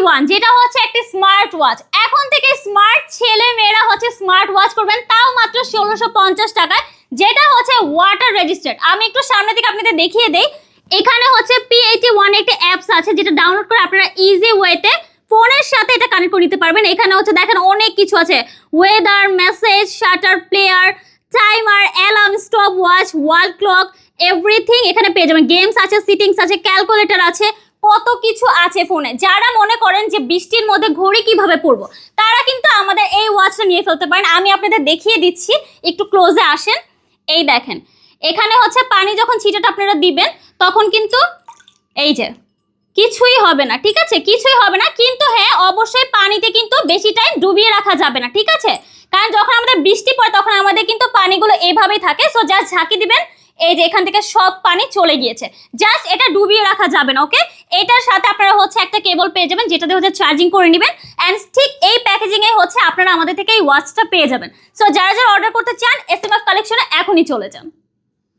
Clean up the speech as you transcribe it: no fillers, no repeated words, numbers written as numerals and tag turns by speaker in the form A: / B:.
A: P81 যেটা হচ্ছে একটি স্মার্ট ওয়াচ। এখন থেকে স্মার্ট ছেলে মেয়েরা হচ্ছে স্মার্ট ওয়াচ করবেন, তাও মাত্র 1650 টাকায়, যেটা হচ্ছে ওয়াটার রেজিস্টার্ড। আমি একটু সামনে থেকে আপনাদের দেখিয়ে দেই। এখানে হচ্ছে P81 একটি অ্যাপস আছে যেটা ডাউনলোড করে আপনারা ইজি ওয়েতে ফোনের সাথে এটা কানেক্ট করে নিতে পারবেন। এখানে হচ্ছে দেখেন অনেক কিছু আছে, weather, message, shutter, player, timer, alarm, stop watch, wall clock, everything এখানে পেয়ে যাবেন। গেমস আছে, সিটিংস আছে, ক্যালকুলেটর আছে, কত কিছু আছে ফোনে। যারা মনে করেন যে বৃষ্টির মধ্যে ঘড়ি কিভাবে পরবো, তারা কিন্তু আমাদের এই ওয়াচটা নিয়ে ফেলতে পারেন। আমি আপনাদের দেখিয়ে দিচ্ছি, একটু ক্লোজে আসেন। এই দেখেন, এখানে হচ্ছে পানি যখন ছিটাটা আপনারা দিবেন তখন কিন্তু এই যে কিছুই হবে না, ঠিক আছে, কিছুই হবে না। কিন্তু হ্যাঁ, অবশ্যই পানিতে কিন্তু বেশি টাইম ডুবিয়ে রাখা যাবে না, ঠিক আছে, কারণ যখন আমাদের বৃষ্টি পড়ে তখন আমাদের কিন্তু পানিগুলো এইভাবেই থাকে। সো জাস্ট ঝাঁকি দিবেন, এই যে এখান থেকে সব পানি চলে গিয়েছে, জাস্ট এটা ডুবিয়ে রাখা যাবে না। ওকে, এটার সাথে আপনারা হচ্ছে একটা কেবল পেয়ে যাবেন যেটাতে হচ্ছে চার্জিং করে নেবেন। অ্যান্ড ঠিক এই প্যাকেজিং এ হচ্ছে আপনারা আমাদের থেকে এই ওয়াচটা পেয়ে যাবেন। সো যারা যারা অর্ডার করতে চান, এসএমএফ কালেকশনে এখনই চলে যান।